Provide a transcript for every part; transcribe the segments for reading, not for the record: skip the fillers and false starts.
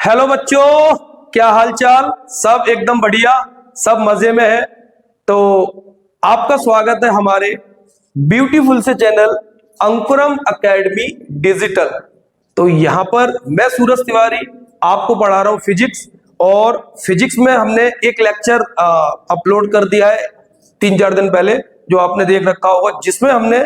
Hello बच्चों, क्या हाल चाल। सब एकदम बढ़िया, सब मजे में है। तो आपका स्वागत है हमारे ब्यूटीफुल से चैनल अंकुरम एकेडमी डिजिटल। तो यहां पर मैं सूरज तिवारी आपको पढ़ा रहा हूं फिजिक्स। और फिजिक्स में हमने एक लेक्चर अपलोड कर दिया है 3-4 दिन पहले, जो आपने देख रखा होगा, जिसमें हमने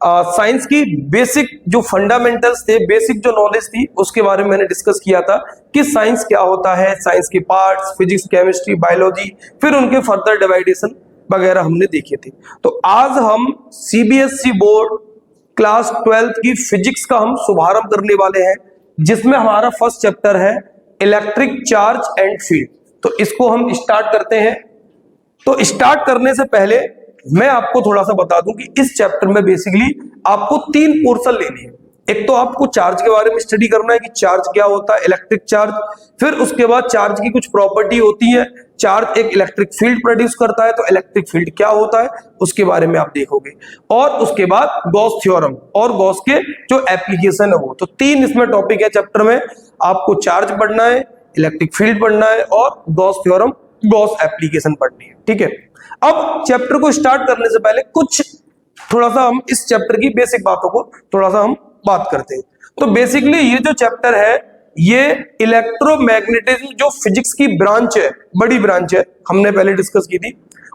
साइंस की बेसिक जो फंडामेंटल्स थे, बेसिक जो नॉलेज थी, उसके बारे में मैंने डिस्कस किया था कि साइंस क्या होता है, साइंस के पार्ट्स, फिजिक्स, केमिस्ट्री, बायोलॉजी, फिर उनके फर्दर डिवाइडेशन वगैरह हमने देखे थे। तो आज हम सीबीएसई बोर्ड क्लास 12th की फिजिक्स का हम शुभारंभ करने वाले हैं, जिसमें हमारा फर्स्ट चैप्टर है इलेक्ट्रिक चार्ज एंड फील्ड। तो इसको हम स्टार्ट करते हैं। तो स्टार्ट करने से पहले मैं आपको थोड़ा सा बता दूं कि इस चैप्टर में बेसिकली आपको 3 पोर्शन लेने हैं। एक तो आपको चार्ज के बारे में स्टडी करना है कि चार्ज क्या होता है, इलेक्ट्रिक चार्ज। फिर उसके बाद चार्ज की कुछ प्रॉपर्टी होती है, चार्ज एक इलेक्ट्रिक फील्ड प्रोड्यूस करता है, तो इलेक्ट्रिक फील्ड क्या होता है उसके बारे में आप देखोगे। और उसके बाद गॉस थ्योरम और गॉस के जो एप्लीकेशन है वो। तो 3 इसमें टॉपिक है चैप्टर में। आपको चार्ज पढ़ना है, इलेक्ट्रिक फील्ड पढ़ना है और गॉस थ्योरम, गॉस एप्लीकेशन पढ़नी है। ठीक है। अब चैप्टर को स्टार्ट करने से पहले कुछ थोड़ा सा हम इस चैप्टर की बेसिक बातों को थोड़ा सा हम बात करते हैं। तो बेसिकली ये जो चैप्टर है, ये इलेक्ट्रोमैग्नेटिज्म जो फिजिक्स की ब्रांच है, बड़ी ब्रांच है, हमने पहले डिस्कस की थी,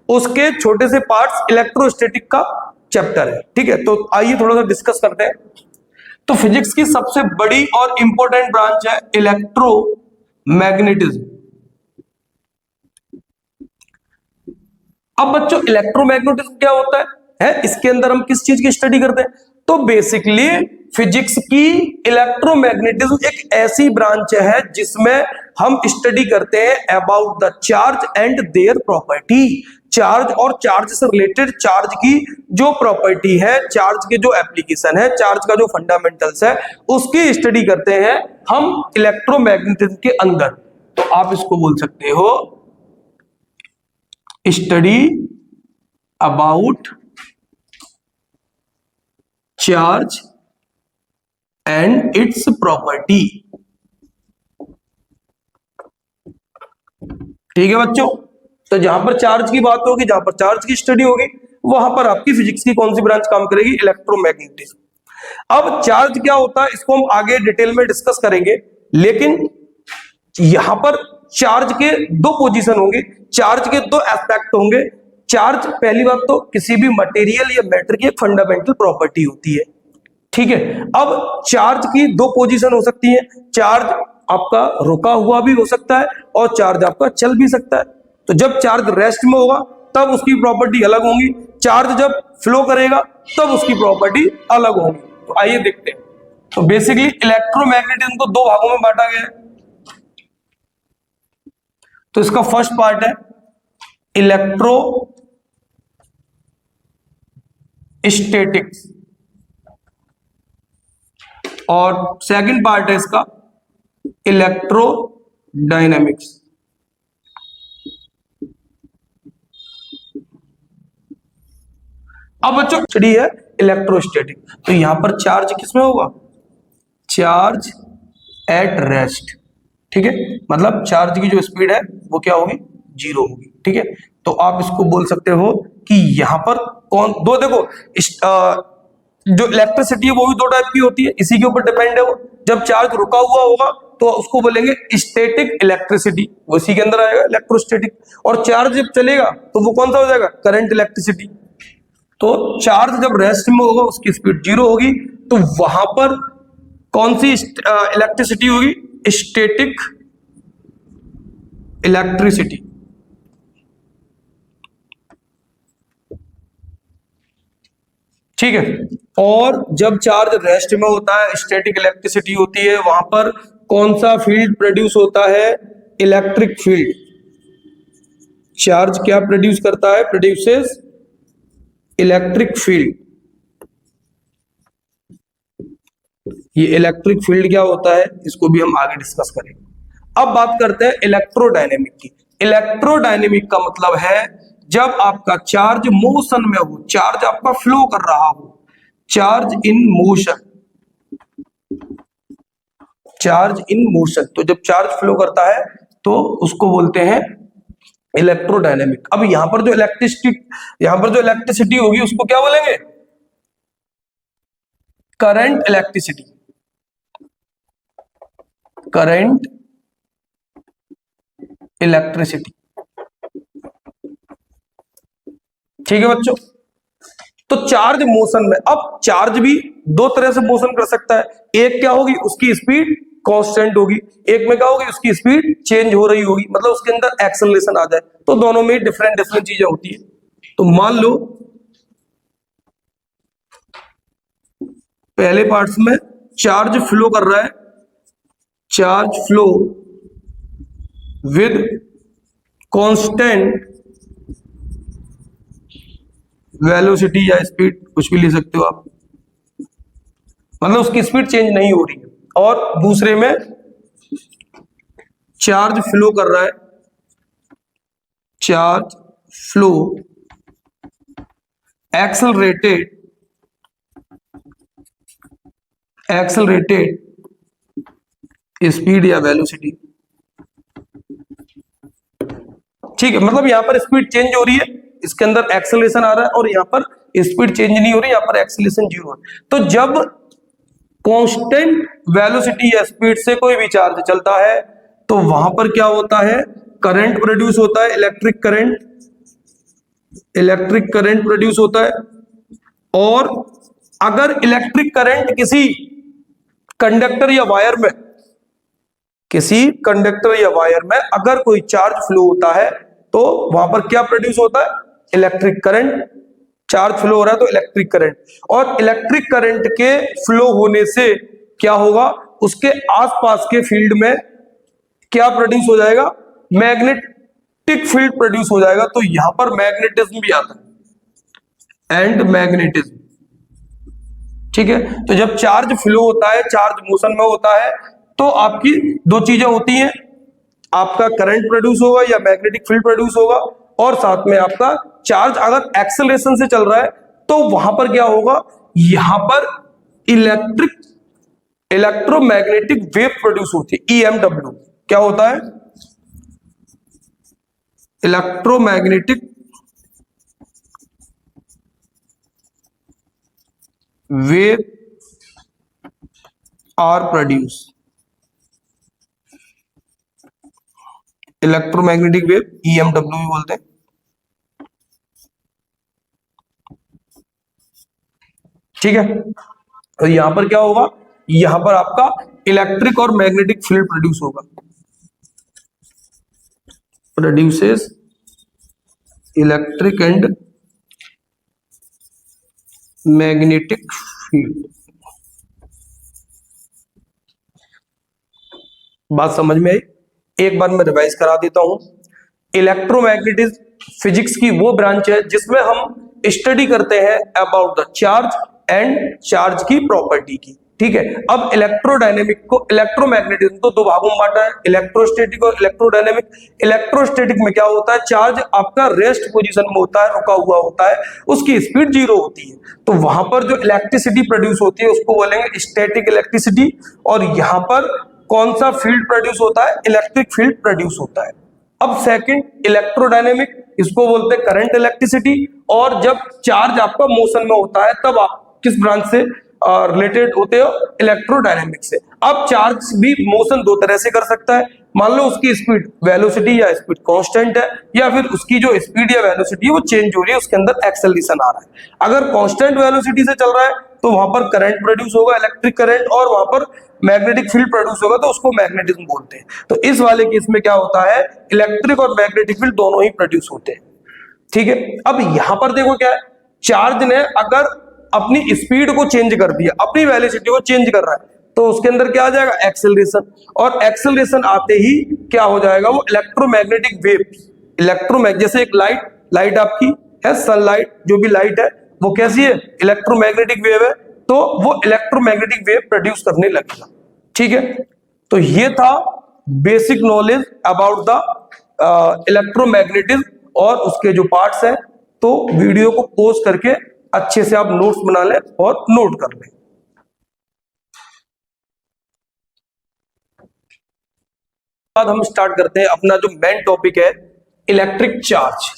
उसके छोटे से पार्ट्स इलेक्ट्रोस्टैटिक का चैप्टर है। ठीक है। तो आइए थोड़ा सा डिस्कस करते हैं। तो फिजिक्स की सबसे बड़ी और इंपॉर्टेंट ब्रांच है इलेक्ट्रोमैग्नेटिज्म। अब बच्चों, इलेक्ट्रोमैग्नेटिज्म क्या होता है, इसके अंदर हम किस चीज की स्टडी करते हैं? तो बेसिकली फिजिक्स की इलेक्ट्रोमैग्नेटिज्म एक ऐसी ब्रांच है जिसमें हम स्टडी करते हैं about the charge and their property. Charge और चार्ज से रिलेटेड चार्ज की जो प्रॉपर्टी है, चार्ज के जो एप्लीकेशन है, चार्ज का जो फंडामेंटल्स है, उसकी स्टडी करते हैं हम इलेक्ट्रोमैग्नेटिज्म के अंदर। तो आप इसको बोल सकते हो study about charge and it's property. ठीक है बच्चों। तो जहां पर चार्ज की बात होगी, जहां पर चार्ज की स्टडी होगी, वहां पर आपकी फिजिक्स की कौन सी ब्रांच काम करेगी? इलेक्ट्रोमैग्नेटिज्म। अब चार्ज क्या होता है इसको हम आगे डिटेल में डिस्कस करेंगे, लेकिन यहां पर चार्ज के 2 पोजीशन होंगे, चार्ज के 2 एस्पेक्ट होंगे। चार्ज, पहली बात तो किसी भी मटेरियल या मैटर की एक फंडामेंटल प्रॉपर्टी होती है। ठीक है। अब चार्ज की 2 पोजीशन हो सकती है। चार्ज आपका रुका हुआ भी हो सकता है और चार्ज आपका चल भी सकता है। तो जब चार्ज रेस्ट में होगा तब उसकी प्रॉपर्टी अलग होगी, चार्ज जब फ्लो करेगा तब उसकी प्रॉपर्टी अलग होगी। तो आइए देखते हैं। तो बेसिकली इलेक्ट्रोमैग्नेटिज्म को 2 भागों में बांटा गया है। तो इसका फर्स्ट पार्ट है इलेक्ट्रो स्टैटिक्स और सेकंड पार्ट है इसका इलेक्ट्रो डायनेमिक्स। अब बच्चों स्टडी है इलेक्ट्रोस्टैटिक। तो यहां पर चार्ज किसमें होगा? Charge at rest. ठीक है। मतलब चार्ज की जो स्पीड है वो क्या होगी? 0 होगी। ठीक है। तो आप इसको बोल सकते हो कि यहां पर कौन दो, देखो जो इलेक्ट्रिसिटी है वो भी 2 टाइप की होती है, इसी के ऊपर डिपेंड है वो। जब चार्ज रुका हुआ होगा तो उसको बोलेंगे स्टैटिक इलेक्ट्रिसिटी, वो इसी के अंदर आएगा इलेक्ट्रोस्टैटिक। और चार्ज जब चलेगा तो वो कौन सा हो जाएगा? Current electricity. तो चार्ज जब रेस्ट में होगा उसकी स्पीड 0 होगी, तो वहां पर कौन सी इलेक्ट्रिसिटी होगी? Static electricity. ठीक है। और जब चार्ज रेस्ट में होता है, स्टैटिक इलेक्ट्रिसिटी होती है, वहां पर कौन सा फील्ड प्रोड्यूस होता है? Electric field. चार्ज क्या प्रोड्यूस करता है? Produces electric field. ये इलेक्ट्रिक फील्ड क्या होता है इसको भी हम आगे डिस्कस करेंगे। अब बात करते हैं इलेक्ट्रोडायनेमिक की। इलेक्ट्रोडायनेमिक का मतलब है जब आपका चार्ज मोशन में हो, चार्ज आपका फ्लो कर रहा हो, charge in motion. Charge in motion. तो जब चार्ज फ्लो करता है तो उसको बोलते हैं इलेक्ट्रोडायनेमिक। अब यहां पर जो इलेक्ट्रिसिटी होगी उसको क्या बोलेंगे? Current electricity. करंट इलेक्ट्रिसिटी, ठीक है बच्चों। तो चार्ज मोशन में, अब चार्ज भी दो तरह से मोशन कर सकता है। एक क्या होगी, उसकी स्पीड कांस्टेंट होगी, एक में क्या होगी, उसकी स्पीड चेंज हो रही होगी, मतलब उसके अंदर एक्सेलरेशन आ जाए। तो दोनों में डिफरेंट डिफरेंट चीजें होती है। तो मान लो पहले पार्ट्स में चार्ज फ्लो कर रहा है, charge flow with constant velocity या स्पीड, कुछ भी ले सकते हो आप, मतलब उसकी स्पीड चेंज नहीं हो रही है। और दूसरे में चार्ज फ्लो कर रहा है, चार्ज फ्लो एक्सेलरेटेड स्पीड या वेलोसिटी, ठीक है। मतलब यहां पर स्पीड चेंज हो रही है, इसके अंदर एक्सेलरेशन आ रहा है, और यहां पर स्पीड चेंज नहीं हो रही, यहां पर एक्सेलरेशन जीरो है। तो जब कांस्टेंट वेलोसिटी या स्पीड से कोई भी चार्ज चलता है तो वहां पर क्या होता है, करंट प्रोड्यूस होता है, इलेक्ट्रिक करंट प्रोड्यूस होता है। और अगर इलेक्ट्रिक करंट किसी कंडक्टर या वायर में अगर कोई चार्ज फ्लो होता है तो वहां पर क्या प्रोड्यूस होता है, इलेक्ट्रिक करंट। चार्ज फ्लो हो रहा है तो इलेक्ट्रिक करंट, और इलेक्ट्रिक करंट के फ्लो होने से क्या होगा, उसके आसपास के फील्ड में क्या प्रोड्यूस हो जाएगा, मैग्नेटिक फील्ड प्रोड्यूस हो जाएगा। तो यहां पर मैग्नेटिज्म भी आता है, एंड मैग्नेटिज्म, ठीक है। तो जब चार्ज फ्लो होता है, चार्ज मोशन में होता है, तो आपकी दो चीजें होती हैं, आपका करंट प्रोड्यूस होगा या मैग्नेटिक फील्ड प्रोड्यूस होगा, और साथ में आपका चार्ज अगर एक्सेलरेशन से चल रहा है तो वहां पर क्या होगा, यहां पर इलेक्ट्रोमैग्नेटिक वेव प्रोड्यूस होती है, EMW। क्या होता है, electromagnetic wave are produce, electromagnetic wave EMW भी बोलते हैं, ठीक है। तो यहां पर क्या होगा, यहां पर आपका इलेक्ट्रिक और मैग्नेटिक फील्ड प्रोड्यूस होगा, produces electric and magnetic field. बात समझ में आई? एक बार मैं रिवाइज करा देता हूं। इलेक्ट्रोमैग्नेटिक फिजिक्स की वो ब्रांच है जिसमें हम स्टडी करते हैं about the charge and charge की प्रॉपर्टी की, ठीक है। अब इलेक्ट्रोडायनेमिक को, इलेक्ट्रोमैग्नेटिज्म तो दो भागों में बांटा है, इलेक्ट्रोस्टैटिक और इलेक्ट्रोडायनेमिक। इलेक्ट्रोस्टैटिक में क्या होता है, चार्ज आपका रेस्ट पोजीशन में होता है, रुका हुआ होता है, उसकी स्पीड जीरो होती है, तो वहां पर जो इलेक्ट्रिसिटी प्रोड्यूस होती है उसको बोलेंगे स्टैटिक इलेक्ट्रिसिटी। और यहां पर कौन सा फील्ड प्रोड्यूस होता है, इलेक्ट्रिक फील्ड प्रोड्यूस होता है। अब सेकंड इलेक्ट्रोडायनेमिक, इसको बोलते हैं करंट इलेक्ट्रिसिटी। और जब चार्ज आपका मोशन में होता है तब आप किस ब्रांच से रिलेटेड होते हो, इलेक्ट्रोडायनेमिक से। अब चार्ज भी मोशन दो तरह से कर सकता है, मान लो उसकी स्पीड वेलोसिटी या स्पीड कांस्टेंट है, या फिर उसकी जो स्पीड या वेलोसिटी है वो चेंज हो रही है, उसके अंदर एक्सेलरेशन आ रहा है। अगर कांस्टेंट वेलोसिटी से चल रहा है तो वहां पर करंट प्रोड्यूस होगा, इलेक्ट्रिक करंट, और वहां पर मैग्नेटिक फील्ड प्रोड्यूस होगा, तो उसको मैग्नेटिज्म बोलते हैं। तो इस वाले केस में क्या होता है, इलेक्ट्रिक और मैग्नेटिक फील्ड दोनों ही प्रोड्यूस होते हैं, ठीक है। अब यहां पर देखो क्या है, चार्ज ने अगर अपनी स्पीड को चेंज कर दिया, अपनी वेलोसिटी को चेंज कर रहा है, तो उसके अंदर क्या आ जाएगा, एक्सेलरेशन। और एक्सेलरेशन आते ही क्या हो जाएगा, वो इलेक्ट्रोमैग्नेटिक वेव, जैसे एक लाइट आपकी है, सनलाइट जो भी लाइट है वो कैसी है, इलेक्ट्रोमैग्नेटिक वेव है, तो वो इलेक्ट्रोमैग्नेटिक वेव प्रोड्यूस करने लगेगा, ठीक है। तो ये था basic knowledge about the electromagnetism और उसके जो पार्ट्स हैं। तो वीडियो को पॉज करके अच्छे से आप नोट्स बना लें और नोट कर लें। बाद हम स्टार्ट करते हैं अपना जो मेन टॉपिक है, इलेक्ट्रिक चार्ज।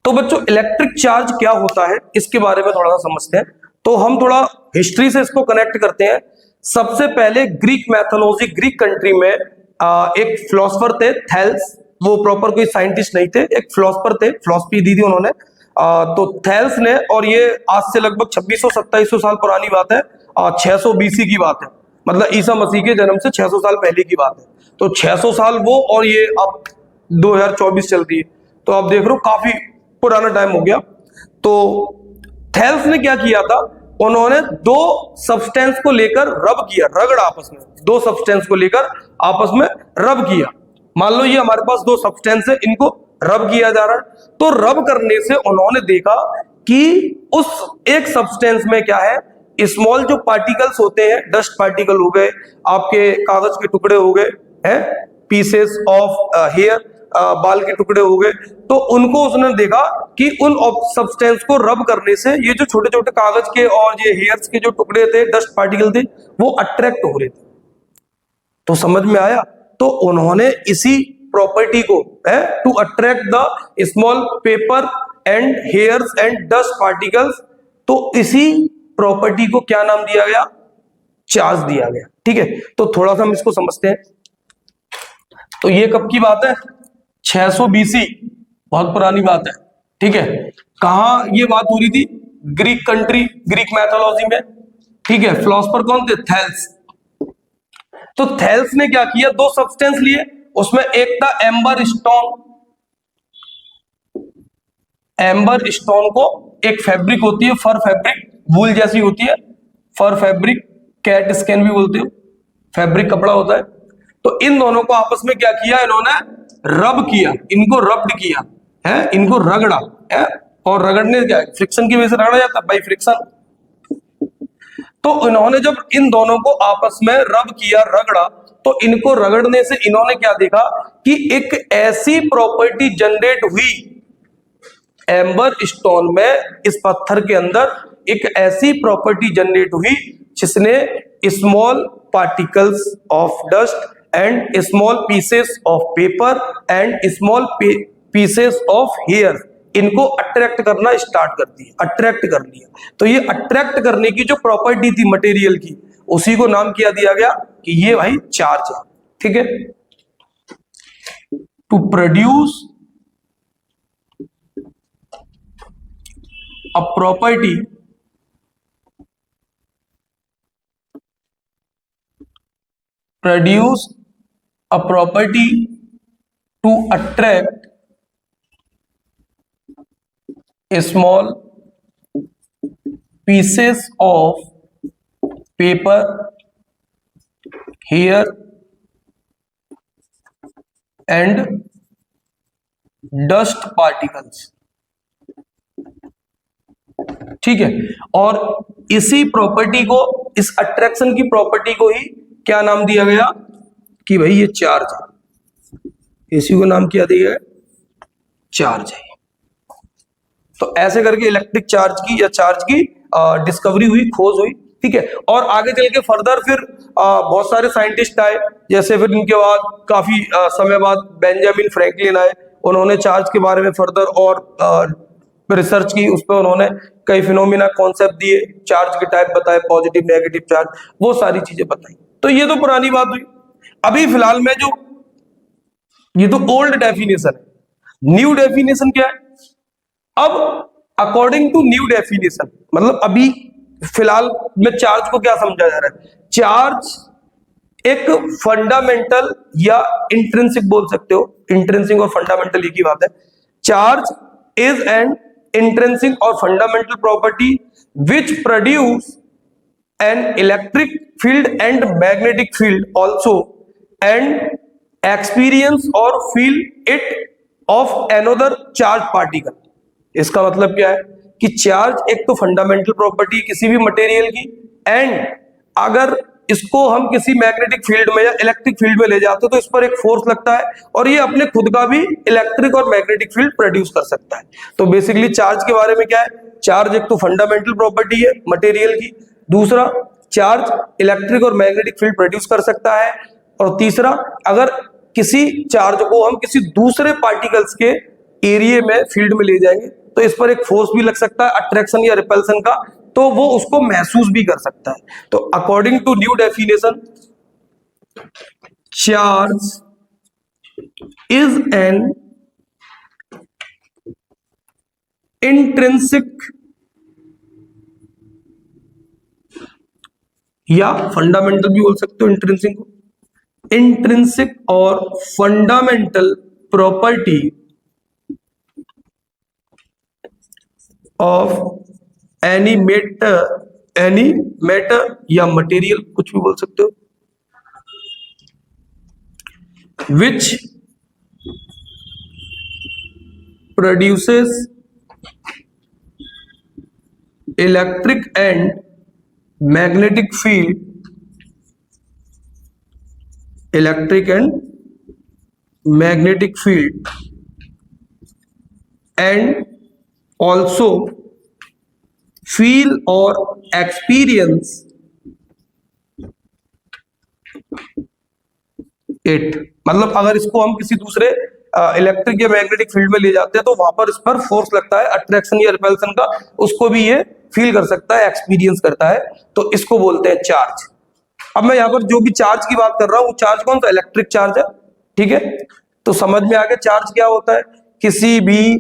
तो बच्चों इलेक्ट्रिक चार्ज क्या होता है इसके बारे में थोड़ा सा समझते हैं। तो हम थोड़ा हिस्ट्री से इसको कनेक्ट करते हैं। सबसे पहले ग्रीक मैथोलॉजी, ग्रीक कंट्री में एक फिलोसफर थे थेल्स। वो प्रॉपर कोई साइंटिस्ट नहीं थे, एक फिलोसफर थे, फिलोसफी दी थी उन्होंने। तो थेल्स ने, और ये आज से लगभग 2600-2700 साल पुरानी बात है, 600 बीसी की बात है, मतलब ईसा मसीह के जन्म से 600 साल पहले की बात है। तो 600 साल वो, और ये अब 2024 चल रही है, तो आप देख रहे हो काफी पुराना टाइम हो गया। तो थेल्स ने क्या किया था, उन्होंने दो सब्सटेंस को लेकर रब किया, रगड़ आपस में, दो सब्सटेंस को लेकर आपस में रब किया। मान लो ये हमारे पास दो सब्सटेंस है, इनको रब किया जा रहा है। तो रब करने से उन्होंने देखा कि उस एक सब्सटेंस में क्या है, स्मॉल जो पार्टिकल्स होते हैं, डस्ट पार्टिकल हो गए, आपके कागज के टुकड़े हो गए हैं, पीसेस ऑफ हेयर, बाल के टुकड़े हो गए, तो उनको उसने देखा कि उन सब्सटेंस को रब करने से ये जो छोटे छोटे कागज के और ये हेयर्स के जो टुकड़े थे, डस्ट पार्टिकल थे, वो अट्रैक्ट हो रहे थे। तो समझ में आया। तो उन्होंने इसी प्रॉपर्टी को, to attract the small paper and hairs and dust particles, तो इसी प्रॉपर्टी को क्या नाम दिया गया, चार्ज दिया गया। ठीक है, तो थोड़ा सा हम इसको समझते हैं। तो ये कब की बात है, 600 बीसी, बहुत पुरानी बात है। ठीक है, कहां ये बात हो रही थी, ग्रीक कंट्री, ग्रीक मैथोलॉजी में। ठीक है, फिलोसफर कौन थे, थेल्स। तो थेल्स ने क्या किया, दो सब्सटेंस लिए, उसमें एक था एम्बर स्टोन। एम्बर स्टोन को, एक फैब्रिक होती है, फर फैब्रिक, वूल जैसी होती है, फर फैब्रिक, कैट स्किन भी बोलते हो, फैब्रिक कपड़ा होता है। तो इन दोनों को आपस में क्या किया, इन्होंने रब किया, इनको रब्ड किया है, इनको रगड़ा है। और रगड़ने क्या, फ्रिक्शन की वजह से रगड़ा जाता है, बाई फ्रिक्शन। तो इन्होंने जब इन दोनों को आपस में रब किया, रगड़ा, तो इनको रगड़ने से इन्होंने क्या देखा कि एक ऐसी प्रॉपर्टी जनरेट हुई एम्बर स्टोन में, इस पत्थर के अंदर एक ऐसी प्रॉपर्टी जनरेट हुई जिसने small particles of dust and small pieces of paper and small pieces of hair, इनको अट्रैक्ट करना स्टार्ट कर दिया, अट्रैक्ट कर लिया। तो ये अट्रैक्ट करने की जो प्रॉपर्टी थी मटेरियल की, उसी को नाम क्या दिया गया कि ये भाई चार्ज है। ठीक है, to produce a property to attract small pieces of paper, hair and dust particles। ठीक है, और इसी प्रॉपर्टी को, इस अट्रैक्शन की प्रॉपर्टी को ही क्या नाम दिया गया कि भाई ये चार्ज है, इसी को नाम क्या दिया है, चार्ज है। तो ऐसे करके इलेक्ट्रिक चार्ज की या चार्ज की डिस्कवरी हुई, खोज हुई। ठीक है, और आगे चल के फर्दर फिर बहुत सारे साइंटिस्ट आए, जैसे फिर इनके बाद काफी समय बाद बेंजामिन फ्रैंकलिन आए, उन्होंने चार्ज के बारे में फर्दर और रिसर्च की, उस पर उन्होंने कई फिनोमिना कॉन्सेप्ट दिए, चार्ज के टाइप बताए, पॉजिटिव नेगेटिव चार्ज, वो सारी चीजें बताई। तो ये तो पुरानी बात हुई। अभी फिलहाल में जो, ये तो ओल्ड डेफिनेशन है, न्यू डेफिनेशन क्या है, अब अकॉर्डिंग टू न्यू डेफिनेशन, मतलब अभी फिलहाल में चार्ज को क्या समझा जा रहा है, चार्ज एक फंडामेंटल या इंट्रिंसिक बोल सकते हो, इंट्रिंसिक और फंडामेंटल एक ही बात है। Charge is N intrinsic or fundamental property which produce an electric field and magnetic field also and experience or feel it of another charged particle। इसका मतलब क्या है कि चार्ज एक तो फंडामेंटल प्रॉपर्टी किसी भी मटेरियल की, एंड अगर इसको हम किसी मैग्नेटिक फील्ड में या इलेक्ट्रिक फील्ड में ले जाते हैं तो इस पर एक फोर्स लगता है, और ये अपने खुद का भी इलेक्ट्रिक और मैग्नेटिक फील्ड प्रोड्यूस कर सकता है। तो बेसिकली चार्ज के बारे में क्या है, चार्ज एक तो फंडामेंटल प्रॉपर्टी है मटेरियल की, दूसरा चार्ज इलेक्ट्रिक और मैग्नेटिक फील्ड प्रोड्यूस कर सकता है, और तीसरा अगर किसी चार्ज को हम किसी दूसरे पार्टिकल्स के एरिया में फील्ड में ले जाएंगे तो इस पर एक फोर्स भी लग सकता है अट्रैक्शन या रिपल्सन का, तो वो उसको महसूस भी कर सकता है। तो according to new definition, charge is an intrinsic या फंडामेंटल भी बोल सकते हो इंट्रिंसिक को, इंट्रिंसिक और fundamental property of any matter या मटेरियल, कुछ भी बोल सकते हो, which produces electric and magnetic field, electric and magnetic field and also feel और एक्सपीरियंस इट। मतलब अगर इसको हम किसी दूसरे इलेक्ट्रिक या मैग्नेटिक फील्ड में ले जाते हैं तो वहां पर इस पर फोर्स लगता है अट्रैक्शन या रिपल्सन का, उसको भी ये फील कर सकता है, एक्सपीरियंस करता है, तो इसको बोलते हैं चार्ज। अब मैं यहां पर जो भी चार्ज की बात कर रहा हूं वो चार्ज कौन सा, इलेक्ट्रिक चार्ज है, ठीक है। तो समझ में आ गया चार्ज क्या होता है, किसी भी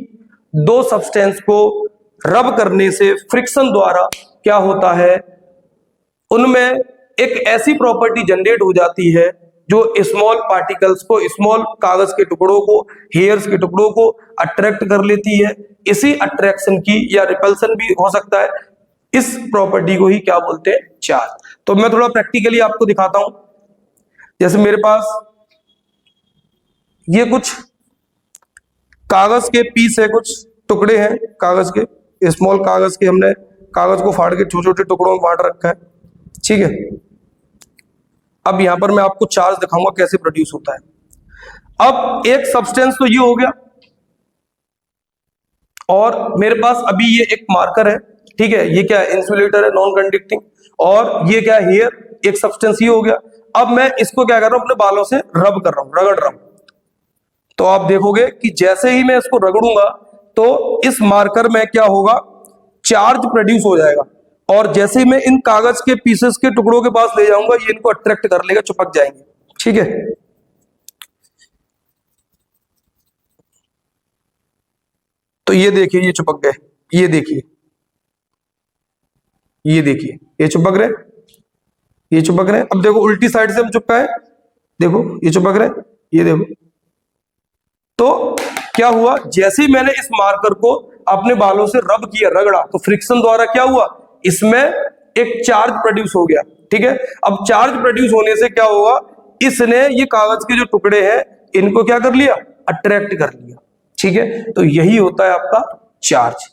दो सब्सटेंस को रब करने से फ्रिक्शन द्वारा क्या होता है, उनमें एक ऐसी प्रॉपर्टी जनरेट हो जाती है जो स्मॉल पार्टिकल्स को, स्मॉल कागज के टुकड़ों को, हेयर्स के टुकड़ों को अट्रैक्ट कर लेती है। इसी अट्रैक्शन की या रिपल्सन भी हो सकता है, इस प्रॉपर्टी को ही क्या बोलते हैं, चार्ज। तो मैं थोड़ा प्रैक्टिकली आपको दिखाता हूं। जैसे मेरे पास ये कुछ कागज के पीस है, कुछ टुकड़े हैं कागज के, स्मॉल कागज के, हमने कागज को फाड़ के छोटे छोटे टुकड़ों में बांट रखा है, ठीक है। अब यहां पर मैं आपको चार्ज दिखाऊंगा कैसे प्रोड्यूस होता है। अब एक सब्सटेंस तो ये हो गया, और मेरे पास अभी ये एक मार्कर है, ठीक है, ये क्या है, इंसुलेटर है, नॉन कंडक्टिंग, और ये क्या है, हेयर, एक सब्सटेंस ये हो गया। अब मैं इसको क्या कर रहा हूं, अपने बालों से रब कर रहा हूं, रगड़ रहा हूं। तो आप देखोगे कि जैसे ही मैं इसको रगड़ूंगा तो इस मार्कर में क्या होगा, चार्ज प्रोड्यूस हो जाएगा, और जैसे ही मैं इन कागज के पीसेस के टुकड़ों के पास ले जाऊंगा ये इनको अट्रैक्ट कर लेगा, चिपक जाएंगे, ठीक है। तो ये देखिए ये चिपक गए, ये देखिए, ये देखिए, ये चिपक रहे, ये चिपक रहे। अब देखो उल्टी साइड से हम चिपकाए, देखो ये चिपक रहे, ये देखो। तो क्या हुआ, जैसे ही मैंने इस मार्कर को अपने बालों से रब किया, रगड़ा, तो फ्रिक्शन द्वारा क्या हुआ, इसमें एक चार्ज प्रोड्यूस हो गया, ठीक है। अब चार्ज प्रोड्यूस होने से क्या होगा, इसने ये कागज के जो टुकड़े हैं इनको क्या कर लिया, अट्रैक्ट कर लिया, ठीक है। तो यही होता है आपका चार्ज।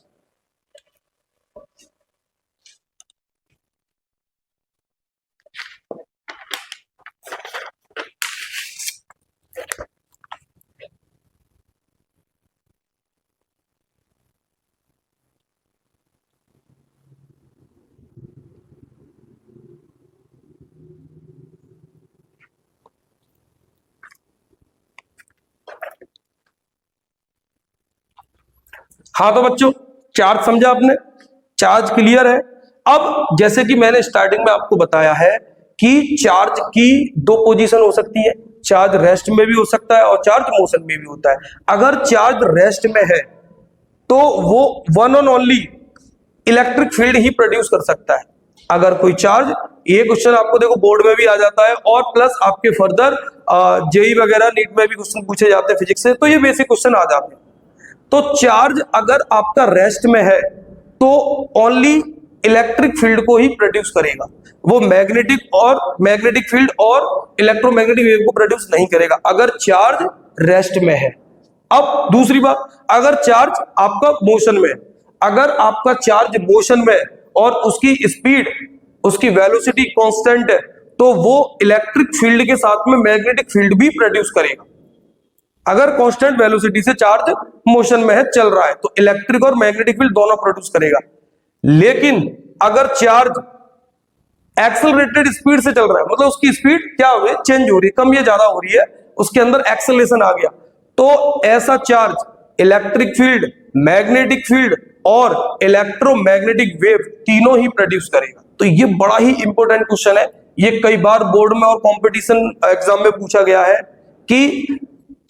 हाँ तो बच्चों चार्ज समझा आपने, चार्ज क्लियर है। अब जैसे कि मैंने स्टार्टिंग में आपको बताया है कि चार्ज की दो पोजीशन हो सकती है, चार्ज रेस्ट में भी हो सकता है और चार्ज मोशन में भी होता है। अगर चार्ज रेस्ट में है तो वो one and only electric field he produce कर सकता है। अगर कोई चार्ज, ये क्वेश्चन आपको देखो बोर्ड में भी आ जाता है, और प्लस आपके फर्दर जेई वगैरह नीट में भी क्वेश्चन पूछे जाते हैं फिजिक्स से, तो ये बेसिक क्वेश्चन आ जाते हैं। तो चार्ज अगर आपका रेस्ट में है तो ओनली इलेक्ट्रिक फील्ड को ही प्रोड्यूस करेगा, वो मैग्नेटिक फील्ड और इलेक्ट्रोमैग्नेटिक वेव को प्रोड्यूस नहीं करेगा अगर चार्ज रेस्ट में है। अब दूसरी बात, अगर चार्ज आपका मोशन में, अगर आपका चार्ज मोशन में और उसकी स्पीड, उसकी वेलोसिटी कांस्टेंट है, तो वो इलेक्ट्रिक फील्ड के साथ में मैग्नेटिक फील्ड भी प्रोड्यूस करेगा। अगर कांस्टेंट वेलोसिटी से चार्ज मोशन में है, चल रहा है, तो इलेक्ट्रिक और मैग्नेटिक फील्ड दोनों प्रोड्यूस करेगा। लेकिन अगर चार्ज एक्सेलरेटेड स्पीड से चल रहा है, मतलब उसकी स्पीड क्या हो रही है, चेंज हो रही है, कम या ज्यादा हो रही है, उसके अंदर एक्सेलरेशन आ गया, तो ऐसा charge electric field, magnetic field और इलेक्ट्रोमैग्नेटिक वेव तीनों ही प्रोड्यूस करेगा। तो ये बड़ा ही इंपॉर्टेंट क्वेश्चन है, ये कई बार बोर्ड में और कंपटीशन एग्जाम में पूछा गया है कि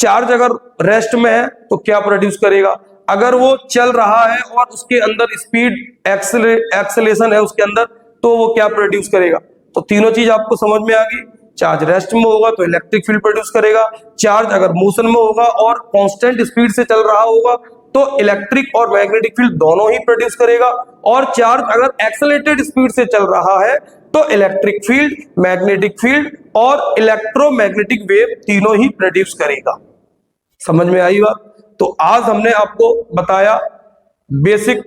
चार्ज अगर रेस्ट में है तो क्या प्रोड्यूस करेगा, अगर वो चल रहा है और उसके अंदर स्पीड एक्सेलेरेशन है उसके अंदर, तो वो क्या प्रोड्यूस करेगा। तो तीनों चीज आपको समझ में आ गई। चार्ज रेस्ट में होगा तो इलेक्ट्रिक फील्ड प्रोड्यूस करेगा, चार्ज अगर मोशन में होगा और कांस्टेंट स्पीड से चल रहा होगा तो इलेक्ट्रिक और मैग्नेटिक फील्ड दोनों ही प्रोड्यूस करेगा, और चार्ज अगर एक्सेलरेटेड स्पीड से चल रहा है तो इलेक्ट्रिक फील्ड, मैग्नेटिक फील्ड और इलेक्ट्रोमैग्नेटिक वेव तीनों ही प्रोड्यूस करेगा। समझ में आई बात। तो आज हमने आपको बताया बेसिक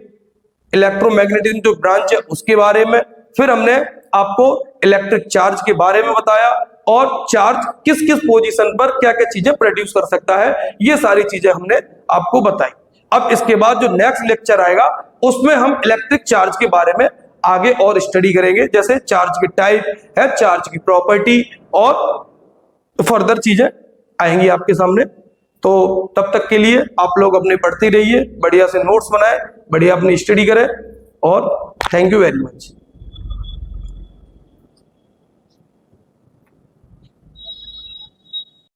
इलेक्ट्रोमैग्नेटिज्म जो ब्रांच है उसके बारे में, फिर हमने आपको इलेक्ट्रिक चार्ज के बारे में बताया और चार्ज किस किस पोजीशन पर क्या क्या चीजें प्रोड्यूस कर सकता है, ये सारी चीजें हमने आपको बताई। अब इसके बाद जो नेक्स्ट लेक्चर आएगा उसमें हम इलेक्ट्रिक चार्ज के बारे में आगे और स्टडी करेंगे, जैसे चार्ज की टाइप है, चार्ज की प्रॉपर्टी और फर्दर चीजें आएंगी आपके सामने। तो तब तक के लिए आप लोग अपने पढ़ते रहिए, बढ़िया से नोट्स बनाएं, बढ़िया अपनी स्टडी करें और थैंक यू वेरी मच।